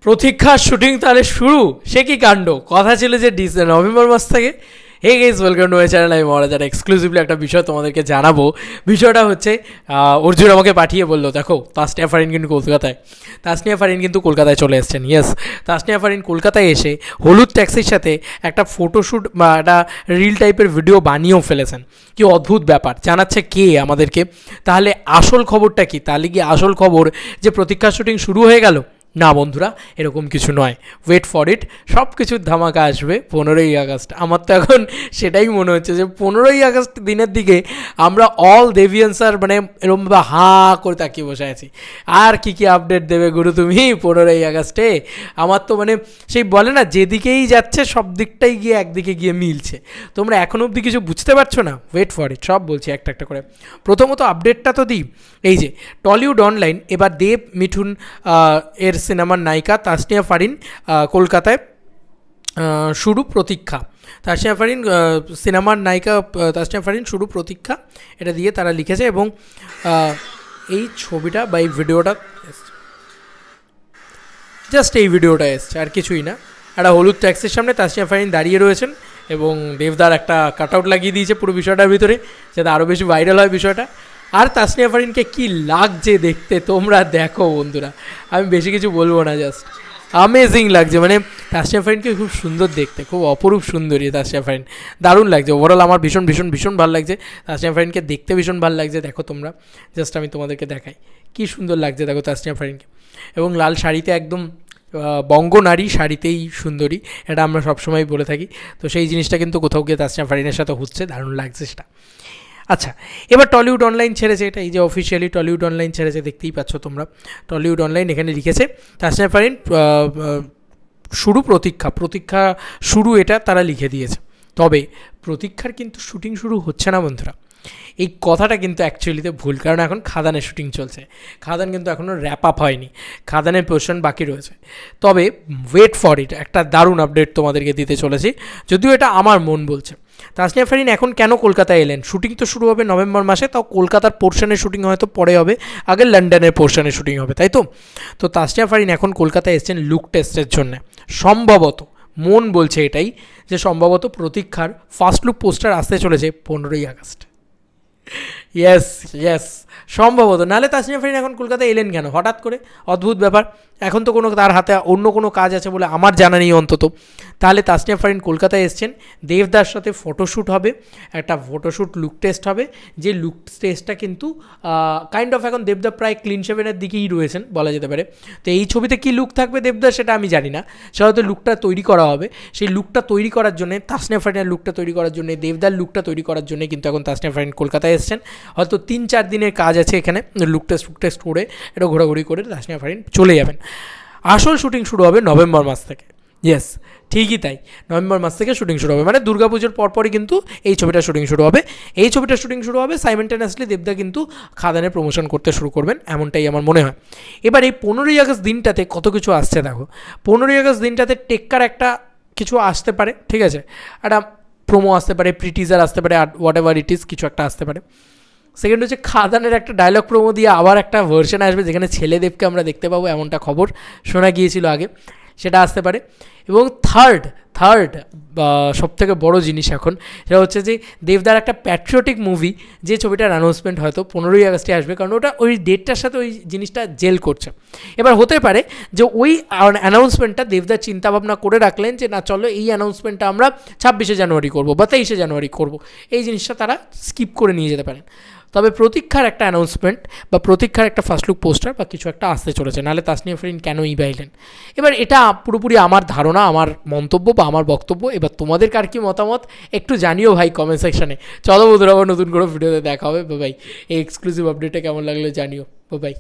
প্রতীক্ষার শুটিং তাহলে শুরু, সে কি কাণ্ড! কথা ছিল যে নভেম্বর মাস থেকে। Hey guys, welcome to my channel. আমি মহারাজার এক্সক্লুসিভলি একটা বিষয় তোমাদেরকে জানাবো। বিষয়টা হচ্ছে অর্জুন আমাকে পাঠিয়ে বললো, দেখো তাসনিয়া ফারিন কিন্তু কলকাতায় চলে এসেছেন। ইয়েস, তাসনিয়া ফারিন কলকাতায় এসে হলুদ ট্যাক্সির সাথে একটা ফটোশ্যুট বা একটা রিল টাইপের ভিডিও বানিয়েও ফেলেছেন। কি অদ্ভুত ব্যাপার! জানাচ্ছে কে আমাদেরকে? তাহলে আসল খবরটা কি? তাহলে কি আসল খবর যে প্রতীক্ষার শুটিং শুরু হয়ে গেল? না বন্ধুরা, এরকম কিছু নয়। ওয়েট ফর ইট, সব কিছুর ধামাকা আসবে 15ই আগস্ট। আমার তো এখন সেটাই মনে হচ্ছে যে 15ই আগস্ট দিনের দিকে আমরা অল দেভিয়ান্সার মানে এরকমভাবে হাঁ করে তাকিয়ে বসে আছি। আর কি কি আপডেট দেবে গুরু তুমি 15ই আগস্টে? আমার তো মানে সেই বলে না, যেদিকেই যাচ্ছে সব দিকটাই গিয়ে একদিকে গিয়ে মিলছে। তোমরা এখনও অবধি কিছু বুঝতে পারছো না? ওয়েট ফর ইট, সব বলছি একটা একটা করে। প্রথমত আপডেটটা তো দিই। এই যে টলিউড অনলাইন এবার দেব মিঠুন এর সিনেমার নায়িকা তাসনিয়া ফারিন কলকাতায় শুরু প্রতীক্ষা। তাসনিয়া ফারিন সিনেমার নায়িকা তাসনিয়া ফারিন শুরু প্রতীক্ষা, এটা দিয়ে তারা লিখেছে। এবং এই ছবিটা বা এই ভিডিওটা জাস্ট এই ভিডিওটা এসছে, আর কিছুই না। একটা হলুদ ট্যাক্সির সামনে তাসনিয়া ফারিন দাঁড়িয়ে রয়েছেন এবং দেবদার একটা কাট আউট লাগিয়ে দিয়েছে পুরো বিষয়টার ভিতরে, যাতে আরও বেশি ভাইরাল হয় বিষয়টা। আর তাসনিয়া ফারিনকে কী লাগছে দেখতে তোমরা দেখো বন্ধুরা, আমি বেশি কিছু বলবো না, জাস্ট আমেজিং লাগছে। মানে তাসনিয়া ফারিনকে খুব সুন্দর দেখতে, খুব অপরূপ সুন্দরী তাসনিয়া ফারিন, দারুণ লাগছে। ওভারঅল আমার ভীষণ ভীষণ ভীষণ ভালো লাগছে। তাসনিয়া ফারিনকে দেখতে ভীষণ ভালো লাগছে। দেখো তোমরা, জাস্ট আমি তোমাদেরকে দেখাই কী সুন্দর লাগছে। দেখো তাসনিয়া ফারিনকে, এবং লাল শাড়িতে, একদম বঙ্গনারী শাড়িতেই সুন্দরী, এটা আমরা সবসময় বলে থাকি। তো সেই জিনিসটা কিন্তু কোথাও গিয়ে তাসনিয়া ফারিনের সাথে হচ্ছে, দারুণ লাগছে সেটা। আচ্ছা, এবার টলিউড অনলাইন ছেড়েছে, এটা এই যে অফিসিয়ালি টলিউড অনলাইন ছেড়েছে, দেখতেই পাচ্ছ তোমরা। টলিউড অনলাইন এখানে লিখেছে তাসনিয়া ফারিন শুরু প্রতীক্ষা শুরু, এটা তারা লিখে দিয়েছে। তবে প্রতীক্ষার কিন্তু শুটিং শুরু হচ্ছে না বন্ধুরা। এই কথাটা কিন্তু অ্যাকচুয়ালিতে ভুল, কারণ এখন খাদানের শুটিং চলছে। খাদান কিন্তু এখনও র্যাপ আপ হয়নি, খাদানের পোর্শন বাকি রয়েছে। তবে ওয়েট ফর ইট, একটা দারুণ আপডেট তোমাদেরকে দিতে চলেছি, যদিও এটা আমার মন বলছে। তাসনিয়া ফারিন এখন কেন কলকাতায় এলেন? শুটিং তো শুরু হবে নভেম্বর মাসে, তাও কলকাতার পোর্শনের শুটিং হয়তো পরে হবে, আগে লন্ডনের পোর্শনের শুটিং হবে, তাই তো? তো তাসনিয়া ফারিন এখন কলকাতায় এসেছেন লুক টেস্টের জন্য। সম্ভবত মন বলছে এটাই, যে সম্ভবত প্রতীক্ষার ফার্স্ট লুক পোস্টার আসতে চলেছে 15ই আগস্ট। ইয়েস ইয়েস, সম্ভবত। নাহলে তাসনিয়া ফারিন এখন কলকাতায় এলেন কেন হঠাৎ করে? অদ্ভুত ব্যাপার। এখন তো কোনো তার হাতে অন্য কোনো কাজ আছে বলে আমার জানা নেই অন্তত। তাহলে তাসনিয়া ফারিন কলকাতায় এসছেন, দেবদার সাথে ফটোশ্যুট হবে, একটা ফটোশ্যুট লুক টেস্ট হবে, যে লুক টেস্টটা কিন্তু কাইন্ড অফ এখন দেবদা প্রায় ক্লিন শেভেনের দিকেই রয়েছেন বলা যেতে পারে। তো এই ছবিতে কী লুক থাকবে দেবদার সেটা আমি জানি না, সেটা হয়তো লুকটা তৈরি করা হবে। সেই লুকটা তৈরি করার জন্যে, তাসনিয়া ফারিনের লুকটা তৈরি করার জন্যে, দেবদার লুকটা তৈরি করার জন্যে কিন্তু এখন তাসনিয়া ফারিন কলকাতায় এসছেন। হয়তো 3-4 দিনের কাজ আছে এখানে, লুক টেস্ট করে এটা ঘোরাঘুরি করে তাসনিয়া ফারিন চলে যাবেন। আসল শুটিং শুরু হবে নভেম্বর মাস থেকে। ইয়েস, ঠিকই তাই, নভেম্বর মাস থেকে শুটিং শুরু হবে, মানে দুর্গাপুজোর পরপরই কিন্তু এই ছবিটার শুটিং শুরু হবে। এই ছবিটার শুটিং শুরু হবে সাইমেন্টেনিয়াসলি দেবদা কিন্তু খাদানের প্রমোশন করতে শুরু করবেন, এমনটাই আমার মনে হয়। এবার এই 15ই আগস্ট দিনটাতে কত কিছু আসছে দেখো। 15ই আগস্ট দিনটাতে টেক্কার একটা কিছু আসতে পারে, ঠিক আছে, একটা প্রোমো আসতে পারে, প্রিটিজার আসতে পারে, হোয়াট এভার ইট ইজ, কিছু একটা আসতে পারে। সেকেন্ড হচ্ছে খাদানের একটা ডায়লগ প্রোমো দিয়ে আবার একটা ভার্সন আসবে, যেখানে ছেলেদেবকে আমরা দেখতে পাবো, এমনটা খবর শোনা গিয়েছিল আগে, সেটা আসতে পারে। এবং থার্ড সবথেকে বড় জিনিস এখন, সেটা হচ্ছে যে দেবদার একটা প্যাট্রিয়টিক মুভি, যে ছবিটার অ্যানাউন্সমেন্ট হয়তো 15ই আগস্টে আসবে, কারণ ওটা ওই ডেটটার সাথে ওই জিনিসটা জেল করছে। এবার হতে পারে যে ওই অ্যানাউন্সমেন্টটা দেবদার চিন্তাভাবনা করে রাখলেন যে না চলো এই অ্যানাউন্সমেন্টটা আমরা 26শে জানুয়ারি করবো বা 23শে জানুয়ারি করবো, এই জিনিসটা তারা স্কিপ করে নিয়ে যেতে পারেন। তবে প্রতীক্ষার একটা অ্যানাউন্সমেন্ট বা প্রতীক্ষার একটা ফার্স্ট লুক পোস্টার বা কিছু একটা আসতে চলেছে, নাহলে তাসনিয়া ফারিন কেন বাইলেন? এবার এটা পুরোপুরি আমার ধারণা, আমার মন্তব্য বা আমার বক্তব্য। এবার তোমাদের কার কি মতামত একটু জানিও ভাই কমেন্ট সেকশানে। চলো বন্ধুরা, আবার নতুন করে ভিডিওতে দেখা হবে। বাই, এই এক্সক্লুসিভ আপডেটটা কেমন লাগলো জানিও। বাই।